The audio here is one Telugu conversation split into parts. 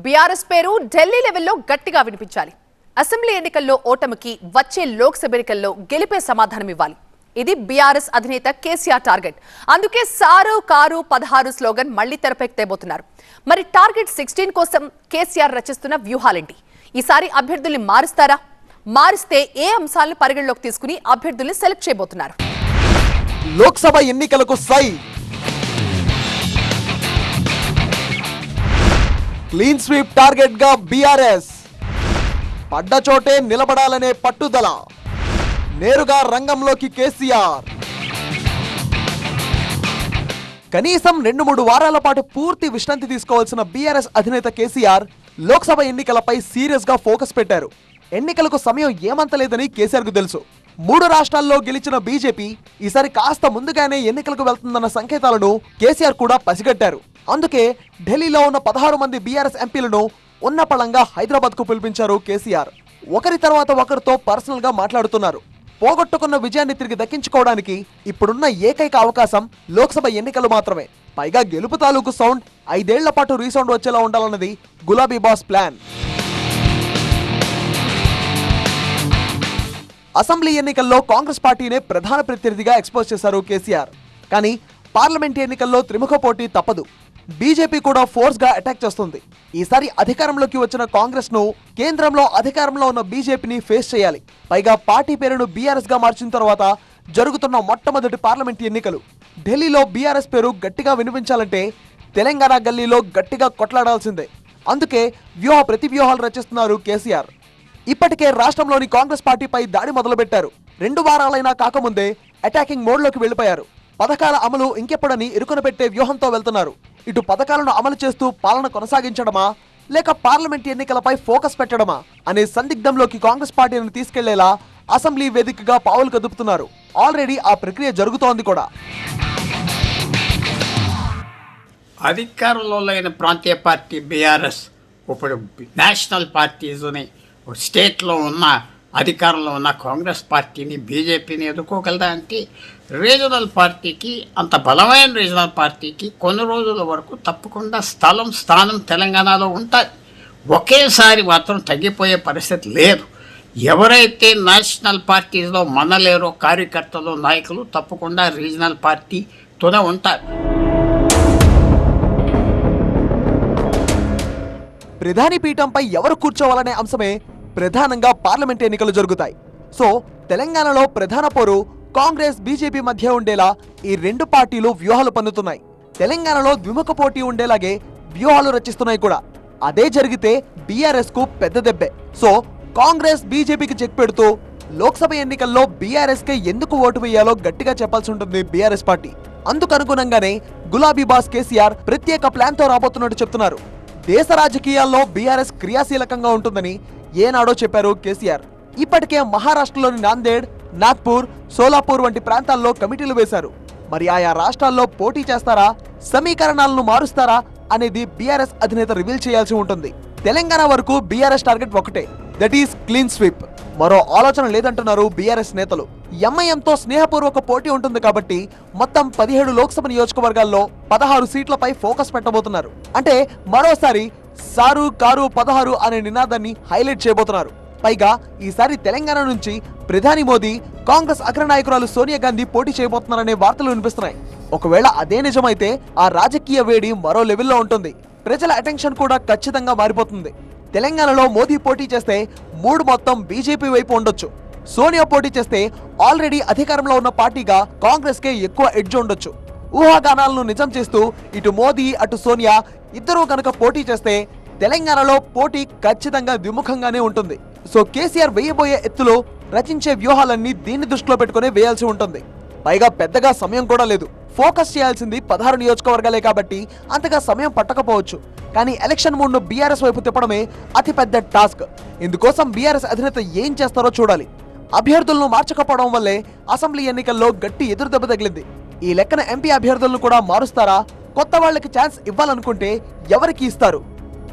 బీఆర్ఎస్ పేరు ఢిల్లీ లెవెల్లో గట్టిగా వినిపించాలి. అసెంబ్లీ ఎన్నికల్లో ఓటమికి, వచ్చే లోక్సభ ఎన్నికల్లో గెలిపే సమాధానం ఇవ్వాలి. ఇది బీఆర్ఎస్ అధినేత కేసీఆర్ టార్గెట్. అందుకే సారు కారు 16 స్లోగన్ మళ్లీ తెరపైకి తేబోతున్నారు. మరి టార్గెట్ 16 కోసం కేసీఆర్ రచిస్తున్న వ్యూహాలేంటి? ఈసారి అభ్యర్థుల్ని మారుస్తారా? మారిస్తే ఏ అంశాలను పరిగణలోకి తీసుకుని అభ్యర్థుల్ని సెలెక్ట్ చేయబోతున్నారు? లోక్సభ ఎన్నికలకు సై క్లీన్ స్వీప్ టార్గెట్ గా బీఆర్ఎస్, పడ్డ చోటే నిలబడాలనే పట్టుదల, నేరుగా రంగంలోకి కేసీఆర్. కనీసం 2-3 వారాల పాటు పూర్తి విశ్రాంతి తీసుకోవాల్సిన బీఆర్ఎస్ అధినేత కేసీఆర్ లోక్సభ ఎన్నికలపై సీరియస్ గా ఫోకస్ పెట్టారు. ఎన్నికలకు సమయం ఏమంత లేదని కేసీఆర్ కు తెలుసు. 3 రాష్ట్రాల్లో గెలిచిన బీజేపీ ఈసారి కాస్త ముందుగానే ఎన్నికలకు వెళ్తుందన్న సంకేతాలను కేసీఆర్ కూడా పసిగట్టారు. అందుకే ఢిల్లీలో ఉన్న 16 మంది బీఆర్ఎస్ ఎంపీలను ఉన్నపళంగా హైదరాబాద్ కు పిలిపించారు కేసీఆర్. ఒకరి తర్వాత ఒకరితో పర్సనల్ గా మాట్లాడుతున్నారు. పోగొట్టుకున్న విజయాన్ని తిరిగి దక్కించుకోవడానికి ఇప్పుడున్న ఏకైక అవకాశం లోక్సభ ఎన్నికలు మాత్రమే. పైగా గెలుపు తాలూకు సౌండ్ 5 ఏళ్ల పాటు రీసౌండ్ వచ్చేలా ఉండాలన్నది గులాబీ బాస్ ప్లాన్. అసెంబ్లీ ఎన్నికల్లో కాంగ్రెస్ పార్టీనే ప్రధాన ప్రత్యర్థిగా ఎక్స్పోజ్ చేశారు కేసీఆర్. కానీ పార్లమెంట్ ఎన్నికల్లో త్రిముఖ పోటీ తప్పదు. బీజేపీ కూడా ఫోర్స్ గా అటాక్ చేస్తుంది. ఈసారి అధికారంలోకి వచ్చిన కాంగ్రెస్ ను కేంద్రంలో అధికారంలో ఉన్న బీజేపీని ఫేస్ చేయాలి. పైగా పార్టీ పేరును బీఆర్ఎస్ గా మార్చిన తర్వాత జరుగుతున్న మొట్టమొదటి పార్లమెంట్ ఎన్నికలు. ఢిల్లీలో బీఆర్ఎస్ పేరు గట్టిగా వినిపించాలంటే తెలంగాణ గల్లీలో గట్టిగా కొట్లాడాల్సిందే. అందుకే ప్రతి వ్యూహాలు రచిస్తున్నారు కేసీఆర్. ఇప్పటికే రాష్ట్రంలోని కాంగ్రెస్ పార్టీపై దాడి మొదలుపెట్టారు. 2 వారాలైనా కాకముందే అటాకింగ్ మోడ్లోకి వెళ్లిపోయారు. పథకాల అమలు ఇంకెప్పుడని ఇరుకున పెట్టే వ్యూహంతో వెళ్తున్నారు. ఇటు పథకాలను అమలు చేస్తూ పాలన కొనసాగించడమా, లేక పార్లమెంట్ ఎన్నికలపై ఫోకస్ పెట్టడమా అనే సందిగ్ధంలోకి కాంగ్రెస్ పార్టీని తీసుకెళ్లేలా అసెంబ్లీ వేదికగా పావులు కదుపుతున్నారు. ఆల్రెడీ ఆ ప్రక్రియ జరుగుతోంది కూడా. అధికారంలో లేని ప్రాంతీయ పార్టీ బీఆర్ఎస్ ఇప్పుడు నేషనల్ పార్టీస్ని, స్టేట్లో ఉన్న అధికారంలో ఉన్న కాంగ్రెస్ పార్టీని, బీజేపీని ఎదుర్కోగలదా అంటే రీజనల్ పార్టీకి, అంత బలమైన రీజనల్ పార్టీకి కొన్ని రోజుల వరకు తప్పకుండా స్థానం తెలంగాణలో ఉంటుంది. ఒకేసారి మాత్రం తగ్గిపోయే పరిస్థితి లేదు. ఎవరైతే నేషనల్ పార్టీస్లో మనలేరో కార్యకర్తలు, నాయకులు తప్పకుండా రీజనల్ పార్టీతోనే ఉంటారు. ప్రధాని పీఠంపై ఎవరు కూర్చోవాలనే అంశమే ప్రధానంగా పార్లమెంట్ ఎన్నికలు జరుగుతాయి. సో తెలంగాణలో ప్రధాన పోరు కాంగ్రెస్ బీజేపీ మధ్య ఉండేలా ఈ 2 పార్టీలు వ్యూహాలు పన్నుతున్నాయి. తెలంగాణలో ద్విముఖ పోటీ ఉండేలాగే వ్యూహాలు రచిస్తున్నాయి కూడా. అదే జరిగితే బీఆర్ఎస్ కు పెద్ద దెబ్బే. సో కాంగ్రెస్ బీజేపీకి చెక్ పెడుతూ లోక్సభ ఎన్నికల్లో బీఆర్ఎస్ కే ఎందుకు ఓటు వేయాలో గట్టిగా చెప్పాల్సి ఉంటుంది బీఆర్ఎస్ పార్టీ. అందుకు అనుగుణంగానే గులాబీ బాస్ కేసీఆర్ ప్రత్యేక ప్లాన్ తో రాబోతున్నట్టు చెప్తున్నారు. దేశ రాజకీయాల్లో బీఆర్ఎస్ క్రియాశీలకంగా ఉంటుందని ఏనాడో చెప్పారు కేసీఆర్. ఇప్పటికే మహారాష్ట్రలోని నాందేడ్, నాగ్పూర్, సోలాపూర్ వంటి ప్రాంతాల్లో కమిటీలు వేశారు. మరి ఆయా రాష్ట్రాల్లో పోటీ చేస్తారా, సమీకరణాలను మారుస్తారా అనేది బీఆర్ఎస్ అధినేత రివీల్ చేయాల్సి ఉంటుంది. తెలంగాణ వరకు బీఆర్ఎస్ టార్గెట్ ఒకటే, దట్ ఈస్ క్లీన్ స్వీప్. మరో ఆలోచన లేదంటున్నారు బీఆర్ఎస్ నేతలు. ఎంఐఎంతో స్నేహపూర్వక పోటీ ఉంటుంది కాబట్టి మొత్తం 17 లోక్సభ నియోజకవర్గాల్లో 16 సీట్లపై ఫోకస్ పెట్టబోతున్నారు. అంటే మరోసారి సారు కారు 16 అనే నినాదాన్ని హైలైట్ చేయబోతున్నారు. పైగా ఈసారి తెలంగాణ నుంచి ప్రధాని మోదీ, కాంగ్రెస్ అగ్రనాయకురాలు సోనియా గాంధీ పోటీ చేయబోతున్నారనే వార్తలు వినిపిస్తున్నాయి. ఒకవేళ అదే నిజమైతే ఆ రాజకీయ వేడి మరో లెవెల్లో ఉంటుంది. ప్రజల అటెన్షన్ కూడా ఖచ్చితంగా మారిపోతుంది. తెలంగాణలో మోదీ పోటీ చేస్తే 3 మొత్తం బీజేపీ వైపు ఉండొచ్చు. సోనియా పోటీ చేస్తే ఆల్రెడీ అధికారంలో ఉన్న పార్టీగా కాంగ్రెస్ కే ఎక్కువ ఎడ్జ్ ఉండొచ్చు. ఊహాగానాలను నిజం చేస్తూ ఇటు మోదీ, అటు సోనియా ఇద్దరూ కనుక పోటీ చేస్తే తెలంగాణలో పోటీ ఖచ్చితంగా ద్విముఖంగానే ఉంటుంది. సో కేసీఆర్ వేయబోయే ఎత్తులో రచించే వ్యూహాలన్నీ దీన్ని దృష్టిలో పెట్టుకునే వేయాల్సి ఉంటుంది. పైగా పెద్దగా సమయం కూడా లేదు. ఫోకస్ చేయాల్సింది 16 నియోజకవర్గాలే కాబట్టి అంతగా సమయం పట్టకపోవచ్చు. కానీ ఎలక్షన్ మూడ్ను బీఆర్ఎస్ వైపు తిప్పడమే అతిపెద్ద టాస్క్. ఇందుకోసం బీఆర్ఎస్ అధినేత ఏం చేస్తారో చూడాలి. అభ్యర్థులను మార్చకపోవడం వల్లే అసెంబ్లీ ఎన్నికల్లో గట్టి ఎదురుదెబ్బ తగిలింది. ఈ లెక్కన ఎంపీ అభ్యర్థులను కూడా మారుస్తారా? కొత్త వాళ్లకి ఛాన్స్ ఇవ్వాలనుకుంటే ఎవరికి ఇస్తారు?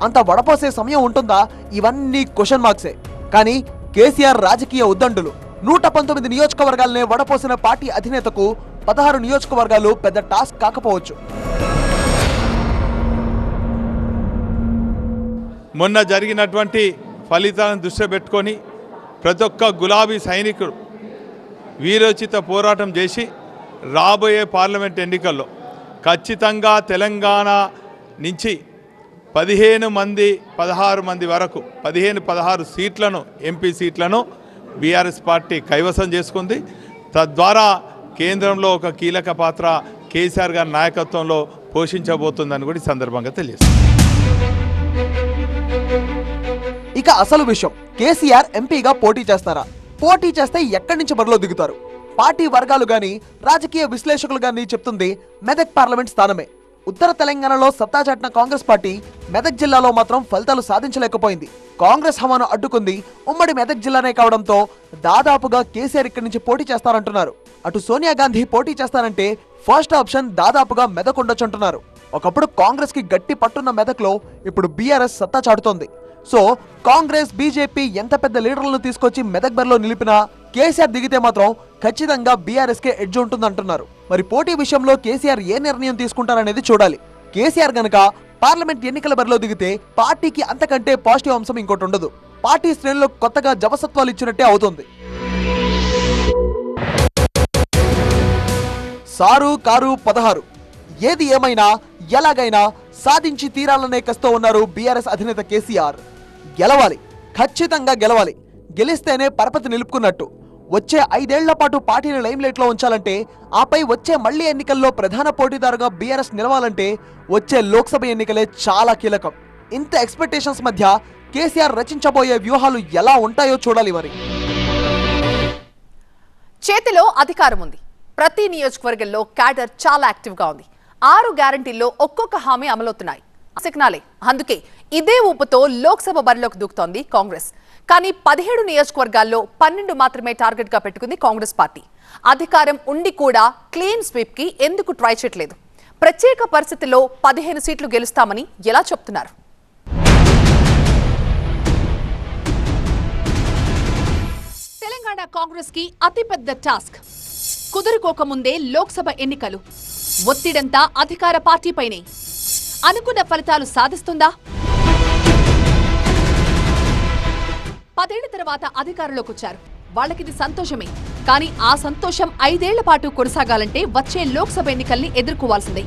అంత వడపోసే సమయం ఉంటుందా? ఇవన్నీ క్వశ్చన్ మార్క్సే. కానీ కేసీఆర్ రాజకీయ ఉద్దండులు 119 నియోజకవర్గాలనే వడపోసిన పార్టీ అధినేతకు 16 నియోజకవర్గాలు పెద్ద టాస్క్ కాకపోవచ్చు. మొన్న జరిగినటువంటి ఫలితాలను దృష్టిలో పెట్టుకొని ప్రతి ఒక్క గులాబీ సైనికుడు వీరోచిత పోరాటం చేసి రాబోయే పార్లమెంట్ ఎన్నికల్లో ఖచ్చితంగా తెలంగాణ నుంచి 16 మంది వరకు 16 సీట్లను ఎంపీ సీట్లను బీఆర్ఎస్ పార్టీ కైవసం చేసుకుంది. తద్వారా కేంద్రంలో ఒక కీలక పాత్ర కేసీఆర్ గారి నాయకత్వంలో పోషించబోతుందని కూడా ఈ సందర్భంగా తెలియజేస్తుంది. ఇక అసలు విషయం, కేసీఆర్ ఎంపీగా పోటీ చేస్తారా? పోటీ చేస్తే ఎక్కడి నుంచి బరిలో దిగుతారు? పార్టీ వర్గాలు గాని రాజకీయ విశ్లేషకులు గాని చెప్తుంది మెదక్ పార్లమెంట్ స్థానమే. ఉత్తర తెలంగాణలో సత్తా చాటిన కాంగ్రెస్ పార్టీ మెదక్ జిల్లాలో మాత్రం ఫలితాలు సాధించలేకపోయింది. కాంగ్రెస్ హవాను అడ్డుకుంది ఉమ్మడి మెదక్ జిల్లానే కావడంతో దాదాపుగా కేసీఆర్ ఇక్కడి నుంచి పోటీ చేస్తారంటున్నారు. అటు సోనియా గాంధీ పోటీ చేస్తారంటే ఫస్ట్ ఆప్షన్ దాదాపుగా మెదక్ ఉండొచ్చంటున్నారు. ఒకప్పుడు కాంగ్రెస్ కి గట్టి పట్టున్న మెదక్ లో ఇప్పుడు బీఆర్ఎస్ సత్తా చాటుతోంది. సో కాంగ్రెస్ బీజేపీ ఎంత పెద్ద లీడర్లను తీసుకొచ్చి మెదక్ బరిలో నిలిపినా కేసీఆర్ దిగితే మాత్రం ఖచ్చితంగా బీఆర్ఎస్ కే ఎడ్జ్ ఉంటుందంటున్నారు. మరి పోటీ విషయంలో కేసీఆర్ ఏ నిర్ణయం తీసుకుంటారనేది చూడాలి. కేసీఆర్ గనక పార్లమెంట్ ఎన్నికల బరిలో దిగితే పార్టీకి అంతకంటే పాజిటివ్ అంశం ఇంకోటి ఉండదు. పార్టీ శ్రేణుల్లో కొత్తగా జవసత్వాలు ఇచ్చినట్టే అవుతుంది. సారు కారు 16 ఏది ఏమైనా ఎలాగైనా సాధించి తీరాలనే కస్తో ఉన్నారు బీఆర్ఎస్ అధినేత కేసీఆర్. గెలవాలి, ఖచ్చితంగా గెలవాలి. గెలిస్తేనే పరపతి నిలుపుకున్నట్టు. వచ్చే 5 ఏళ్ల పాటు పార్టీని లైమ్లైట్ లో ఉంచాలంటే, ఆపై వచ్చే మళ్లీ ఎన్నికల్లో ప్రధాన పోటీదారుగా బీఆర్ఎస్ నిలవాలంటే వచ్చే లోక్సభ ఎన్నికలే చాలా కీలకం. ఇంత ఎక్స్పెక్టేషన్స్ మధ్య కేసీఆర్ రచించబోయే వ్యూహాలు ఎలా ఉంటాయో చూడాలి. మరి చేతిలో అధికారం ఉంది. ప్రతి నియోజకవర్గంలో క్యాడర్ చాలా యాక్టివ్ గా ఉంది. 6 గ్యారంటీల్లో ఒక్కొక్క హామీ అమలవుతున్నాయి. సిగ్నాలే. అందుకే ఇదే ఊపుతో లోక్సభ బరిలోకి దూకుతోంది కాంగ్రెస్. కానీ 17 నియోజకవర్గాల్లో 12 మాత్రమే టార్గెట్ గా పెట్టుకుంది కాంగ్రెస్ పార్టీ. అధికారం ఉండి కూడా క్లీన్ స్వీప్ కి ఎందుకు ట్రై చేయట్లేదు? ప్రత్యేక పరిస్థితుల్లో 15 సీట్లు గెలుస్తామని ఎలా చెప్తున్నారు? తెలంగాణ కాంగ్రెస్ కి అతిపెద్ద టాస్క్. కుదురుకోకముందే లోక్సభ ఎన్నికలు. ఒత్తిడంతా అధికార పార్టీపైనే. అనుకున్న ఫలితాలు సాధిస్తుందా? 10 ఏళ్ల తర్వాత అధికారంలోకి వచ్చారు. వాళ్ళకిది సంతోషమే. కానీ ఆ సంతోషం 5 ఏళ్ల పాటు కొనసాగాలంటే వచ్చే లోక్సభ ఎన్నికల్ని ఎదుర్కోవాల్సిందే.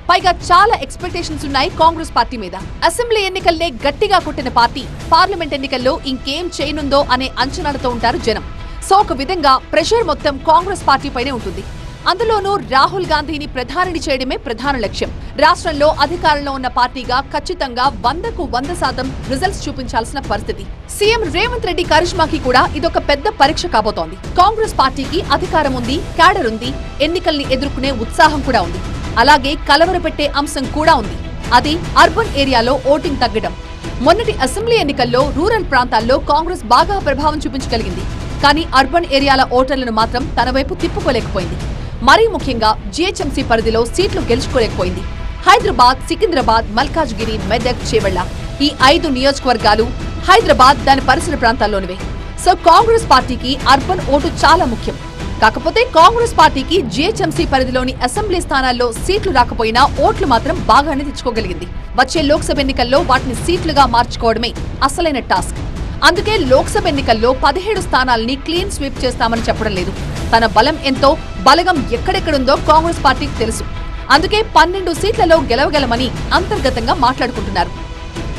పైగా చాలా ఎక్స్పెక్టేషన్స్ ఉన్నాయి కాంగ్రెస్ పార్టీ మీద. అసెంబ్లీ ఎన్నికల్నే గట్టిగా కొట్టిన పార్టీ పార్లమెంట్ ఎన్నికల్లో ఇంకేం చేయనుందో అనే అంచనాలతో ఉంటారు జనం. సో ఒక విధంగా ప్రెషర్ మొత్తం కాంగ్రెస్ పార్టీపైనే ఉంటుంది. అందులోనూ రాహుల్ గాంధీని ప్రధానిని చేయడమే ప్రధాన లక్ష్యం. రాష్ట్రంలో అధికారంలో ఉన్న పార్టీగా ఖచ్చితంగా 100కు 100% రిజల్ట్స్ చూపించాల్సిన పరిస్థితి. సీఎం రేవంత్ రెడ్డి కరిష్మాకి కూడా ఇదొక పెద్ద పరీక్ష కాబోతోంది. కాంగ్రెస్ పార్టీకి అధికారం ఉంది, క్యాడర్ ఉంది, ఎన్నికల్ని ఎదుర్కొనే ఉత్సాహం కూడా ఉంది. అలాగే కలవరపెట్టే అంశం కూడా ఉంది. అది అర్బన్ ఏరియాలో ఓటింగ్ తగ్గడం. మొన్నటి అసెంబ్లీ ఎన్నికల్లో రూరల్ ప్రాంతాల్లో కాంగ్రెస్ బాగా ప్రభావం చూపించగలిగింది. కానీ అర్బన్ ఏరియాల ఓటర్లను మాత్రం తన వైపు తిప్పుకోలేకపోయింది. మరీ ముఖ్యంగా జీహెచ్ఎంసీ పరిధిలో సీట్లు గెలుచుకోలేకపోయింది. హైదరాబాద్, సికింద్రాబాద్, మల్కాజ్గిరి, మెదక్, చేవెళ్ల ఈ 5 నియోజకవర్గాలు హైదరాబాద్ దాని పరిసర ప్రాంతాల్లోనివే. సో కాంగ్రెస్ పార్టీకి అర్బన్ ఓటు చాలా ముఖ్యం. కాకపోతే కాంగ్రెస్ పార్టీకి జీహెచ్ఎంసీ పరిధిలోని అసెంబ్లీ స్థానాల్లో సీట్లు రాకపోయినా ఓట్లు మాత్రం బాగానే తెచ్చుకోగలిగింది. వచ్చే లోక్సభ ఎన్నికల్లో వాటిని సీట్లుగా మార్చుకోవడమే అసలైన టాస్క్. అందుకే లోక్సభ ఎన్నికల్లో 17 స్థానాల్ని క్లీన్ స్వీప్ చేస్తామని చెప్పడం లేదు. తన బలం ఎంతో, బలగం ఎక్కడెక్కడుందో కాంగ్రెస్ పార్టీకి తెలుసు. అందుకే 12 సీట్లలో గెలవగలమని అంతర్గతంగా మాట్లాడుకుంటున్నారు.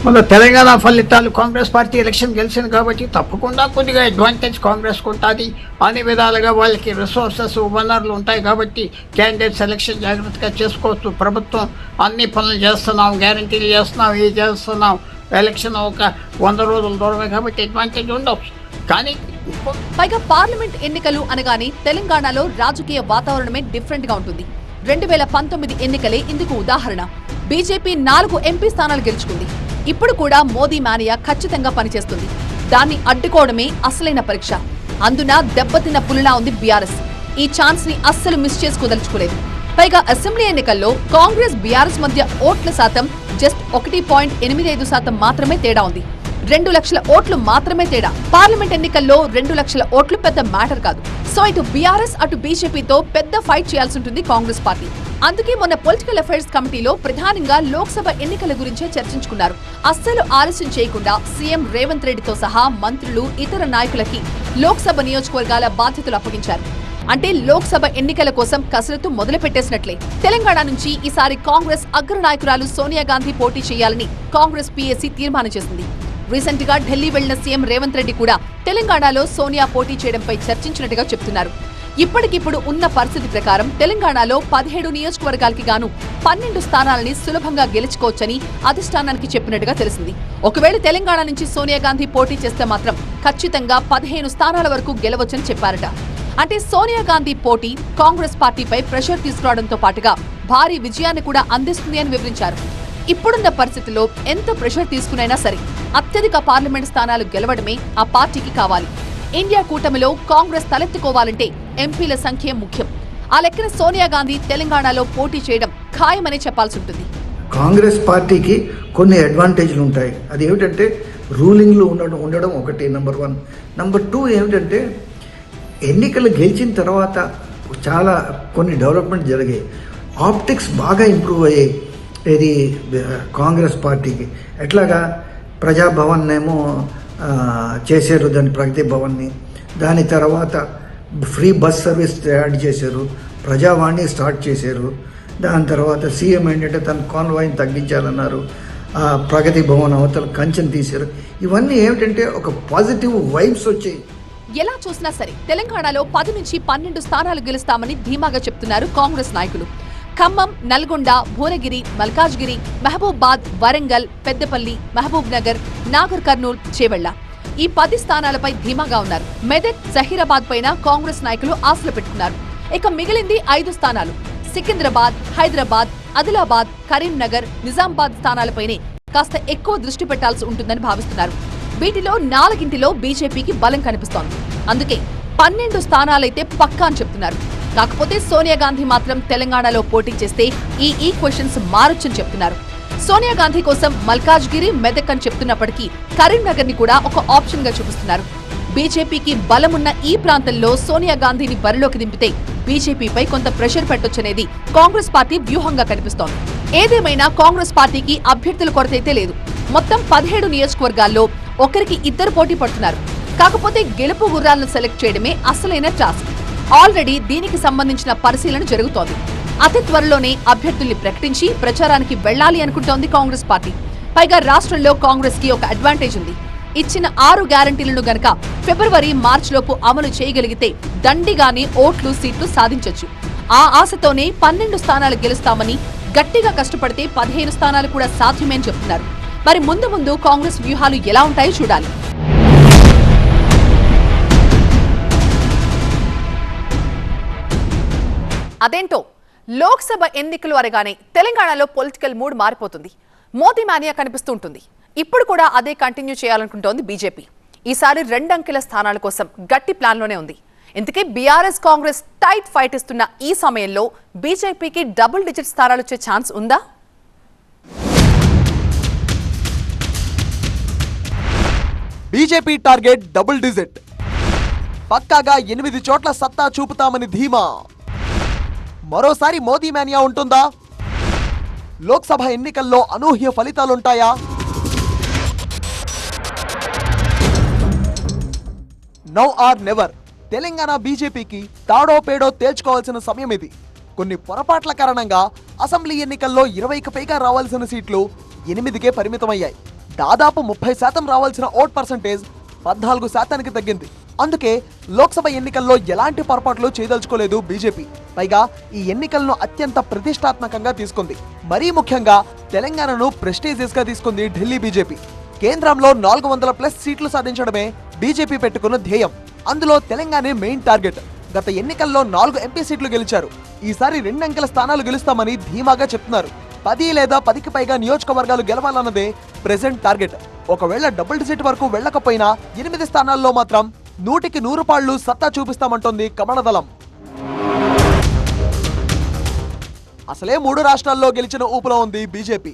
మన తెలంగాణ ఫలితాలు కాంగ్రెస్ పార్టీ ఎలక్షన్ గెలిచింది కాబట్టి తప్పకుండా కొద్దిగా అడ్వాంటేజ్ కాంగ్రెస్ ఉంటుంది. అన్ని విధాలుగా వాళ్ళకి రిసోర్సెస్, వనరులు ఉంటాయి కాబట్టి క్యాండిడేట్ సెలక్షన్ జాగ్రత్తగా చేసుకోవచ్చు. ప్రభుత్వం అన్ని పనులు చేస్తున్నాం, గ్యారంటీలు చేస్తున్నాం, ఇది చేస్తున్నాం. ఎలక్షన్ ఒక 100 రోజుల దూరమే కాబట్టి అడ్వాంటేజ్ ఉండవచ్చు. కానీ పైగా పార్లమెంట్ ఎన్నికలు అనగానే తెలంగాణలో రాజకీయ వాతావరణమే డిఫరెంట్ గా ఉంటుంది. 2019 ఎన్నికలే ఇందుకు ఉదాహరణ. బీజేపీ 4 ఎంపీ స్థానాలు గెలుచుకుంది. ఇప్పుడు కూడా మోదీ మానియా ఖచ్చితంగా పనిచేస్తుంది. దాన్ని అడ్డుకోవడమే అసలైన పరీక్ష. అందున దెబ్బతిన్న పులిలా ఉంది బీఆర్ఎస్. ఈ ఛాన్స్ ని అస్సలు మిస్ చేసుకోదలుచుకోలేదు. పైగా అసెంబ్లీ ఎన్నికల్లో కాంగ్రెస్ బీఆర్ఎస్ మధ్య ఓట్ల శాతం జస్ట్ 1.85% మాత్రమే తేడా ఉంది. 2 లక్షల ఓట్లు మాత్రమే తేడా. పార్లమెంట్ ఎన్నికల్లో 2 లక్షల ఓట్లు పెద్ద మ్యాటర్ కాదు. సో ఇటు బీఆర్ఎస్ అటు బీజేపీతో పెద్ద ఫైట్ చేయాల్సి ఉంటుంది కాంగ్రెస్ పార్టీ. అందుకే మొన్న పొలిటికల్ అఫైర్స్ కమిటీలో ప్రధానంగా లోక్సభ ఎన్నికల గురించే చర్చించుకున్నారు. అస్సలు ఆలస్యం చేయకుండా సీఎం రేవంత్ రెడ్డితో సహా మంత్రులు, ఇతర నాయకులకి లోక్సభ నియోజకవర్గాల బాధ్యతలు అప్పగించారు. అంటే లోక్సభ ఎన్నికల కోసం కసరత్తు మొదలు పెట్టేసినట్లే. తెలంగాణ నుంచి ఈసారి కాంగ్రెస్ అగ్ర నాయకురాలు సోనియా గాంధీ పోటీ చేయాలని కాంగ్రెస్ పీఏసీ తీర్మానం చేసింది. రీసెంట్ గా ఢిల్లీ వెళ్లిన సీఎం రేవంత్ రెడ్డి కూడా తెలంగాణలో సోనియా పోటీ చేయడంపై చర్చించినట్టుగా చెప్తున్నారు. ఇప్పటికిప్పుడు ఉన్న పరిస్థితి ప్రకారం తెలంగాణలో 17 నియోజకవర్గాలకి గాను 12 స్థానాలని సులభంగా గెలుచుకోవచ్చని అధిష్టానానికి చెప్పినట్టుగా తెలిసింది. ఒకవేళ తెలంగాణ నుంచి సోనియా గాంధీ పోటీ చేస్తే మాత్రం ఖచ్చితంగా 15 స్థానాల వరకు గెలవచ్చని చెప్పారట. అంటే సోనియా గాంధీ పోటీ కాంగ్రెస్ పార్టీపై ప్రెషర్ తీసుకురావడంతో పాటుగా భారీ విజయాన్ని కూడా అందిస్తుంది అని వివరించారు. ఇప్పుడున్న పరిస్థితుల్లో ఎంత ప్రెషర్ తీసుకునైనా సరే అత్యధిక పార్లమెంట్ స్థానాలు గెలవడమే ఆ పార్టీకి కావాలి. ఇండియా కూటమిలో కాంగ్రెస్ తలెత్తుకోవాలంటే ఎంపీల సంఖ్య ముఖ్యం. ఆ లెక్కన సోనియా గాంధీ తెలంగాణలో పోటీ చేయడం ఖాయమని చెప్పాల్సి ఉంటుంది. కాంగ్రెస్ పార్టీకి కొన్ని అడ్వాంటేజ్లు ఉంటాయి. అది ఏమిటంటే రూలింగ్లో ఉండడం ఒకటి, నెంబర్ 1. నెంబర్ 2 ఏమిటంటే ఎన్నికలు గెలిచిన తర్వాత చాలా కొన్ని డెవలప్మెంట్ జరిగాయి. ఆప్టిక్స్ బాగా ఇంప్రూవ్ అయ్యాయి. ఇది కాంగ్రెస్ పార్టీకి ఎట్లాగా ప్రజాభవన్ ఏమో చేశారు, దాని ప్రగతి భవన్ని. దాని తర్వాత ఫ్రీ బస్ సర్వీస్ యాడ్ చేశారు, ప్రజావాణి స్టార్ట్ చేశారు. దాని తర్వాత సీఎం ఏంటంటే తన కాన్వాయ్ని తగ్గించాలన్నారు, ప్రగతి భవన్ అవతల కంచెను తీశారు. ఇవన్నీ ఏమిటంటే ఒక పాజిటివ్ వైబ్స్ వచ్చాయి. ఎలా చూసినా సరే తెలంగాణలో 10 నుంచి 12 స్థానాలు గెలుస్తామని ధీమాగా చెప్తున్నారు కాంగ్రెస్ నాయకులు. ఖమ్మం, నల్గొండ, భువనగిరి, మల్కాజ్గిరి, మహబూబాద్, వరంగల్, పెద్దపల్లి, మహబూబ్ నగర్, నాగర్ కర్నూల్, చేవెళ్ల ఈ 10 స్థానాలపై ధీమాగా ఉన్నారు. మెదక్, జహీరాబాద్ పైన కాంగ్రెస్ నాయకులు ఆశలు పెట్టుకున్నారు. ఇక మిగిలింది 5 స్థానాలు. సికింద్రాబాద్, హైదరాబాద్, ఆదిలాబాద్, కరీంనగర్, నిజామాబాద్ స్థానాలపైనే కాస్త ఎక్కువ దృష్టి పెట్టాల్సి ఉంటుందని భావిస్తున్నారు. వీటిలో 4ంటిలో బీజేపీకి బలం కనిపిస్తోంది. అందుకే 12 స్థానాలైతే పక్కా అని చెప్తున్నారు. కాకపోతే సోనియా గాంధీ మాత్రం తెలంగాణలో పోటీ చేస్తే ఈ ఈక్వెషన్స్ మారొచ్చని చెప్తున్నారు. సోనియా గాంధీ కోసం మల్కాజ్గిరి, మెదక్ అని చెప్తున్నప్పటికీ కరీంనగర్ ని కూడా ఒక ఆప్షన్ గా చూపిస్తున్నారు. బీజేపీకి బలమున్న ఈ ప్రాంతంలో సోనియా గాంధీని బరిలోకి దింపితే బీజేపీపై కొంత ప్రెషర్ పెట్టొచ్చనేది కాంగ్రెస్ పార్టీ వ్యూహంగా కనిపిస్తోంది. ఏదేమైనా కాంగ్రెస్ పార్టీకి అభ్యర్థుల కొరతైతే లేదు. మొత్తం 17 నియోజకవర్గాల్లో ఒకరికి 2 పోటీ పడుతున్నారు. కాకపోతే గెలుపు గుర్రాలను సెలెక్ట్ చేయడమే అసలైన టాస్క్. ఆల్రెడీ దీనికి సంబంధించిన పరిశీలన జరుగుతోంది. అతి త్వరలోనే అభ్యర్థుల్ని ప్రకటించి ప్రచారానికి వెళ్లాలి అనుకుంటోంది కాంగ్రెస్ పార్టీ. పైగా రాష్ట్రంలో కాంగ్రెస్ కి ఒక అడ్వాంటేజ్ ఉంది. ఇచ్చిన 6 గ్యారంటీలను గనక ఫిబ్రవరి, మార్చి లోపు అమలు చేయగలిగితే దండిగానే ఓట్లు, సీట్లు సాధించొచ్చు. ఆ ఆశతోనే 12 స్థానాలు గెలుస్తామని, గట్టిగా కష్టపడితే 15 స్థానాలు కూడా సాధ్యమే అని చెప్తున్నారు. మరి ముందు ముందు కాంగ్రెస్ వ్యూహాలు ఎలా ఉంటాయో చూడాలి. అదేంటో లోక్సభ ఎన్నికలు అనగానే తెలంగాణలో పొలిటికల్ మూడ్ మారిపోతుంది. మోదీ మానియా కనిపిస్తూ ఉంటుంది. ఇప్పుడు కూడా అదే కంటిన్యూ చేయాలనుకుంటోంది బీజేపీ. ఈసారి 2 అంకెల స్థానాల కోసం గట్టి ప్లాన్లోనే ఉంది. ఇందుకే బీఆర్ఎస్ కాంగ్రెస్ టైట్ ఫైట్ ఇస్తున్న ఈ సమయంలో బీజేపీకి డబుల్ డిజిట్ స్థానాలు వచ్చే ఛాన్స్ ఉందా? BJP target double digit. పక్కాగా 8 చోట్ల సత్తా చూపుతామని ధీమా. మరోసారి మోదీ మానియా ఉంటుందా? లోక్సభ ఎన్నికల్లో అనూహ్య ఫలితాలుంటాయా? Now or never. తెలంగాణ బీజేపీకి తాడో పేడో తేల్చుకోవాల్సిన సమయం ఇది. కొన్ని పొరపాట్ల కారణంగా అసెంబ్లీ ఎన్నికల్లో 20కి పైగా రావాల్సిన సీట్లు 8కే పరిమితమయ్యాయి. దాదాపు 30% రావాల్సిన ఓట్ పర్సంటేజ్ 14% తగ్గింది. అందుకే లోక్సభ ఎన్నికల్లో ఎలాంటి పొరపాట్లు చేయదలుచుకోలేదు బీజేపీ. పైగా ఈ ఎన్నికలను అత్యంత ప్రతిష్టాత్మకంగా తీసుకుంది. మరీ ముఖ్యంగా తెలంగాణను ప్రెస్టీజియస్ గా తీసుకుంది ఢిల్లీ బీజేపీ. కేంద్రంలో 400+ సీట్లు సాధించడమే బీజేపీ పెట్టుకున్న ధ్యేయం. అందులో తెలంగాణ మెయిన్ టార్గెట్. గత ఎన్నికల్లో 4 ఎంపీ సీట్లు గెలిచారు. ఈసారి 2 అంకెల స్థానాలు గెలుస్తామని ధీమాగా చెప్తున్నారు. 10 లేదా 10కి పైగా నియోజకవర్గాలు గెలవాలన్నదే ప్రెసెంట్ టార్గెట్. ఒకవేళ డబుల్ డిజిట్ వరకు వెళ్లకపోయినా 8 స్థానాల్లో మాత్రం 100కి 100 పాళ్లు సత్తా చూపిస్తామంటోంది కమలదళం. అసలే 3 రాష్ట్రాల్లో గెలిచిన ఊపులో ఉంది బీజేపీ.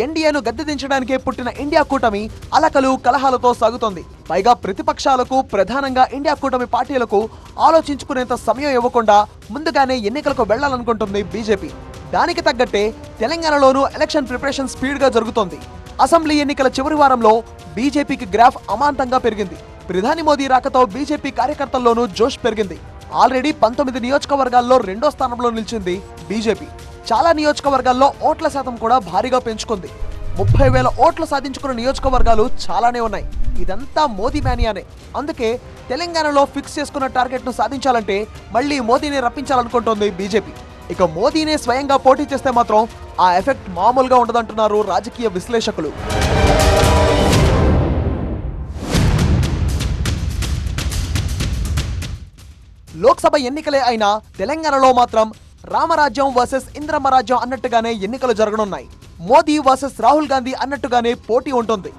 ఎన్డీఏను గద్దెదించడానికే పుట్టిన ఇండియా కూటమి అలకలు కలహాలతో సాగుతోంది. పైగా ప్రతిపక్షాలకు, ప్రధానంగా ఇండియా కూటమి పార్టీలకు ఆలోచించుకునేంత సమయం ఇవ్వకుండా ముందుగానే ఎన్నికలకు వెళ్లాలనుకుంటుంది బీజేపీ. దానికి తగ్గట్టే తెలంగాణలోనూ ఎలక్షన్ ప్రిపరేషన్ స్పీడ్ గా జరుగుతోంది. అసెంబ్లీ ఎన్నికల చివరి వారంలో బీజేపీకి గ్రాఫ్ అమాంతంగా పెరిగింది. ప్రధాని మోదీ రాకతో బీజేపీ కార్యకర్తల్లోనూ జోష్ పెరిగింది. ఆల్రెడీ 19 నియోజకవర్గాల్లో 2వ స్థానంలో నిలిచింది బీజేపీ. చాలా నియోజకవర్గాల్లో ఓట్ల శాతం కూడా భారీగా పెంచుకుంది. 30,000 ఓట్లు సాధించుకున్న నియోజకవర్గాలు చాలానే ఉన్నాయి. ఇదంతా మోదీ మేనియానే. అందుకే తెలంగాణలో ఫిక్స్ చేసుకున్న టార్గెట్ ను సాధించాలంటే మళ్ళీ మోదీని రప్పించాలనుకుంటోంది బీజేపీ. ఇక మోదీనే స్వయంగా పోటీ చేస్తే మాత్రం ఆ ఎఫెక్ట్ మామూలుగా ఉండదంటున్నారు రాజకీయ విశ్లేషకులు. లోక్సభ ఎన్నికలే అయినా తెలంగాణలో మాత్రం రామరాజ్యం వర్సెస్ ఇంద్రమ్మ రాజ్యం అన్నట్టుగానే ఎన్నికలు జరగనున్నాయి. మోదీ వర్సెస్ రాహుల్ గాంధీ అన్నట్టుగానే పోటీ ఉంటుంది.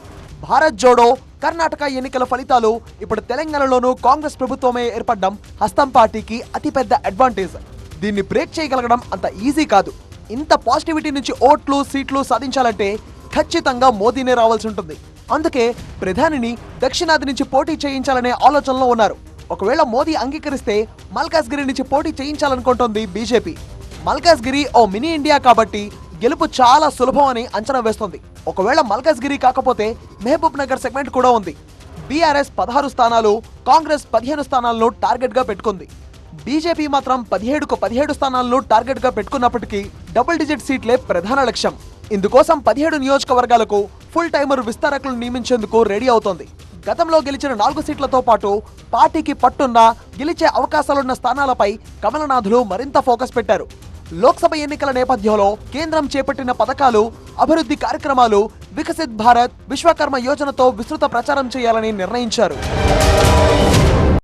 భారత్ జోడో కర్ణాటక ఎన్నికల ఫలితాలు ఇప్పుడు తెలంగాణలోనూ కాంగ్రెస్ ప్రభుత్వమే ఏర్పడడం హస్తం పార్టీకి అతిపెద్ద అడ్వాంటేజ్. దీన్ని బ్రేక్ చేయగలగడం అంత ఈజీ కాదు. ఇంత పాజిటివిటీ నుంచి ఓట్లు, సీట్లు సాధించాలంటే ఖచ్చితంగా మోదీనే రావాల్సి ఉంటుంది. అందుకే ప్రధానిని దక్షిణాది నుంచి పోటీ చేయించాలనే ఆలోచనలో ఉన్నారు. ఒకవేళ మోదీ అంగీకరిస్తే మల్కాజ్గిరి నుంచి పోటీ చేయించాలనుకుంటోంది బీజేపీ. మల్కాజ్గిరి ఓ మినీ ఇండియా కాబట్టి గెలుపు చాలా సులభం అని అంచనా వేస్తోంది. ఒకవేళ మల్కాజ్గిరి కాకపోతే మహబూబ్ నగర్ సెగ్మెంట్ కూడా ఉంది. బీఆర్ఎస్ 16 స్థానాలు, కాంగ్రెస్ 15 స్థానాలను టార్గెట్ గా పెట్టుకుంది. బీజేపీ మాత్రం 17కు 17 స్థానాలను టార్గెట్ గా పెట్టుకున్నప్పటికీ డబుల్ డిజిట్ సీట్లే ప్రధాన లక్ష్యం. ఇందుకోసం 17 నియోజకవర్గాలకు ఫుల్ టైమర్ విస్తారకులను నియమించేందుకు రెడీ అవుతోంది. గతంలో గెలిచిన 4 సీట్లతో పాటు పార్టీకి పట్టున్న, గెలిచే అవకాశాలున్న స్థానాలపై కమలనాథులు మరింత ఫోకస్ పెట్టారు. లోక్సభ ఎన్నికల నేపథ్యంలో కేంద్రం చేపట్టిన పథకాలు, అభివృద్ధి కార్యక్రమాలు, వికసిత్ భారత్, విశ్వకర్మ యోజనతో విస్తృత ప్రచారం చేయాలని నిర్ణయించారు.